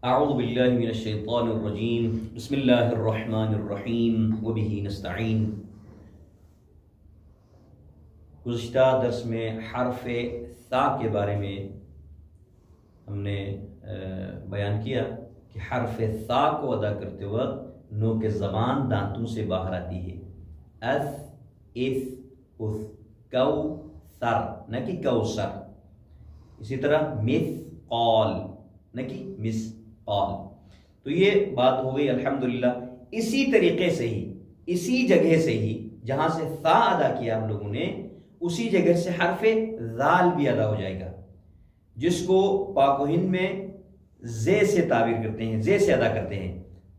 اعوذ باللہ من الشیطان الرجیم بسم اللہ الرحمن الرحیم وبہ نستعین۔ گزشتہ درس میں حرف ثا کے بارے میں ہم نے بیان کیا کہ حرف ثا کو ادا کرتے وقت نو کے زبان دانتوں سے باہر آتی ہے۔ اث، اث، اث، کو سر نہ کہ کوثر۔ اسی طرح مثقال نہ کہ مسقال۔ تو یہ بات ہو گئی الحمدللہ۔ اسی طریقے سے ہی، اسی جگہ سے ہی جہاں سے ثا ادا کیا ہم لوگوں نے، اسی جگہ سے حرف ذال بھی ادا ہو جائے گا، جس کو پاک و ہند میں زے سے تعبیر کرتے ہیں، زے سے ادا کرتے ہیں،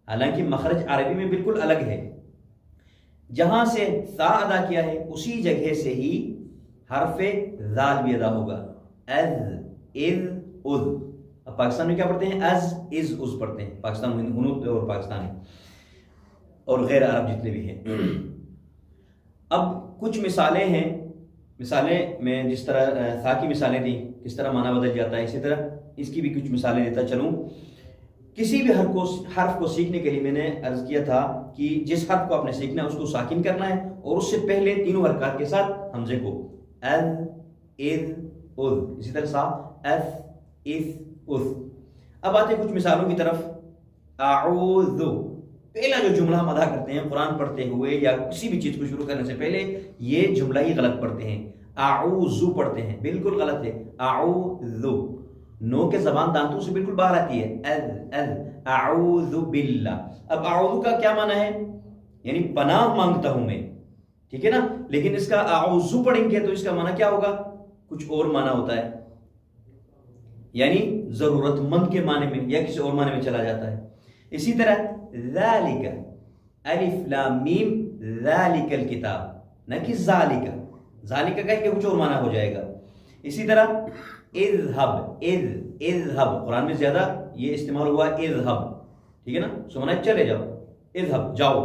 حالانکہ مخرج عربی میں بالکل الگ ہے۔ جہاں سے ثا ادا کیا ہے اسی جگہ سے ہی حرف ذال بھی ادا ہوگا۔ از، اذ، اذ۔ اب پاکستان میں کیا پڑھتے ہیں؟ از، از، از پڑھتے ہیں، پاکستان ہنود اور پاکستانی اور غیر عرب جتنے بھی ہیں۔ اب کچھ مثالیں ہیں، مثالیں میں جس طرح ثا کی مثالیں دیں کس طرح معنی بدل جاتا ہے، اسی طرح اس کی بھی کچھ مثالیں دیتا چلوں۔ کسی بھی حرف کو سیکھنے کے لیے میں نے عرض کیا تھا کہ جس حرف کو آپ نے سیکھنا ہے اس کو ساکن کرنا ہے، اور اس سے پہلے تینوں حرکات کے ساتھ حمزے کو، از، اذ، اذ۔ اسی طرح سا، اث، اث، اث۔ اب آتے ہیں کچھ مثالوں کی طرف۔ اعوذ، پہلا جو جملہ ہم ادا کرتے ہیں قرآن پڑھتے ہوئے یا کسی بھی چیز کو شروع کرنے سے پہلے، یہ جملہ ہی غلط پڑھتے ہیں، اعوذ پڑھتے ہیں، بالکل غلط ہے۔ اعوذ، نو کے زبان دانتوں سے بالکل باہر آتی ہے، اذ، اذ، اعوذ باللہ۔ اب اعوذ کا کیا معنی ہے؟ یعنی پناہ مانگتا ہوں میں، ٹھیک ہے نا؟ لیکن اس کا اعوذ پڑھیں گے تو اس کا معنی کیا ہوگا؟ کچھ اور معنی ہوتا ہے، یعنی ضرورت مند کے معنی میں یا کسی اور معنی میں چلا جاتا ہے۔ اسی طرح ذالک، الف لام میم، ذالک الکتاب نہ کہ ذالک، ذالک کا کہ کچھ اور معنی ہو جائے گا۔ اسی طرح اذهب، اذهب، قرآن میں زیادہ یہ استعمال ہوا اذهب، ٹھیک ہے نا؟ سو معنی چلے جاؤ، اذهب جاؤ،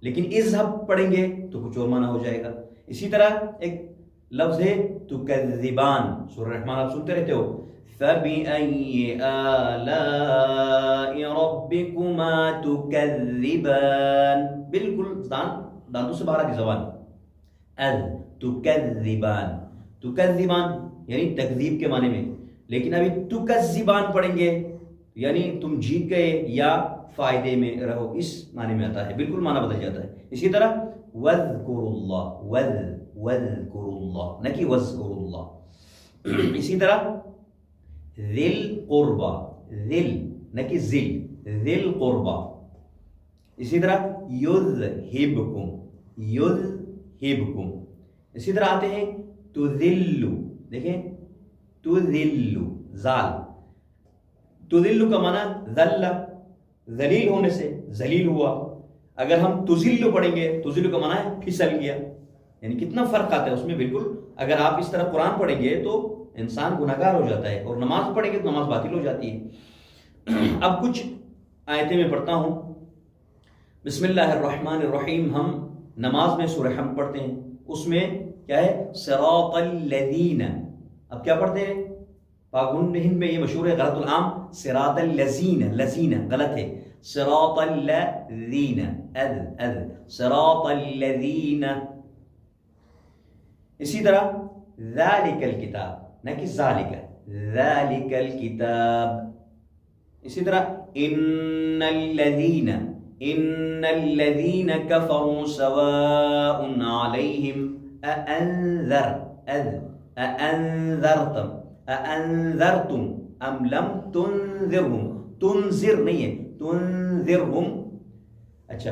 لیکن اذهب پڑھیں گے تو کچھ اور معنی ہو جائے گا۔ اسی طرح ایک لفظ ہے تکذبان، سورہ رحمان آپ سنتے رہتے ہو، فَبِأَيِّ آلَاءِ رَبِّكُمَا تُكَذِّبَانِ، بالکل دانتوں سے باہر آتی زبان، اذ، تکذبان، تکذبان یعنی تکذیب کے معنی میں، لیکن ابھی تکذبان پڑھیں گے یعنی تم جیت گئے یا فائدے میں رہو، اس معنی میں آتا ہے، بالکل معنی بدل جاتا ہے۔ اسی طرح وَاذْكُرُوا اللَّهَ، وَاذْكُرُوا اللَّهَ نہ کہ وَاذْكُرُوا اللَّهَ۔ اسی طرح ذِی الْقُرْبَى، ذِل نہ کہ ذل، ذِی الْقُرْبَى۔ اسی طرح یُذْہِبْکُم، یُذْہِبْکم۔ اسی طرح آتے ہیں تُذِلُّ، دیکھیں تُذِلُّ، زال، تُذِلُّ کا معنی ذل، ذلیل ہونے سے، ذلیل ہوا۔ اگر ہم تُذِلُّ پڑھیں گے، تُذِلُّ کا معنی ہے پھسل گیا، یعنی کتنا فرق آتا ہے اس میں بالکل۔ اگر آپ اس طرح قرآن پڑھیں گے تو انسان گناہگار ہو جاتا ہے، اور نماز پڑھیں گے تو نماز باطل ہو جاتی ہے۔ اب کچھ آیتیں میں پڑھتا ہوں۔ بسم اللہ الرحمن الرحیم، ہم نماز میں سورہ حمد پڑھتے ہیں، اس میں کیا ہے؟ صراط الذین۔ اب کیا پڑھتے ہیں؟ پاک ہند میں یہ مشہور ہے غلط العام، صراط الذین، لذین غلط ہے، صراط الذین، اذ، اذ، صراط الذین۔ اسی طرح ذالک الکتاب نہ کہ ذالک، ذالک الکتاب۔ اسی طرح ان الذین، ان الذین کفروا سواء علیہم اانذر، اانذرتم، اانذرتم ام لم تنذرهم، تنذر نہیں ہے، تنذرهم۔ اچھا،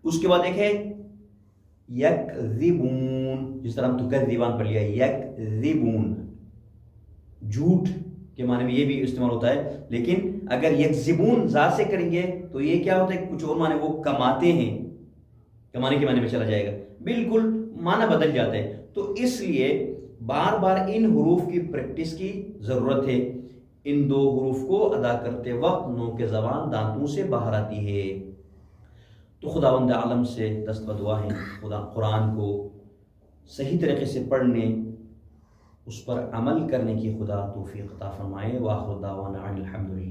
اس کے بعد ایک ہے یکذبون، جس طرح ہم تکذبان پڑھ لیا، یکذبون، جھوٹ کے معنی میں یہ بھی استعمال ہوتا ہے، لیکن اگر یکذبون ذات سے کریں گے تو یہ کیا ہوتا ہے؟ کچھ اور معنی، وہ کماتے ہیں، کمانے کے معنی میں چلا جائے گا، بالکل معنی بدل جاتا ہے۔ تو اس لیے بار بار ان حروف کی پریکٹس کی ضرورت ہے۔ ان دو حروف کو ادا کرتے وقت نو کے زبان دانتوں سے باہر آتی ہے۔ تو خداوند عالم سے دست بدعا ہے، خدا قرآن کو صحیح طریقے سے پڑھنے اس پر عمل کرنے کی خدا توفیق عطا فرمائے۔ وآخر دعوانا ان الحمد للہ۔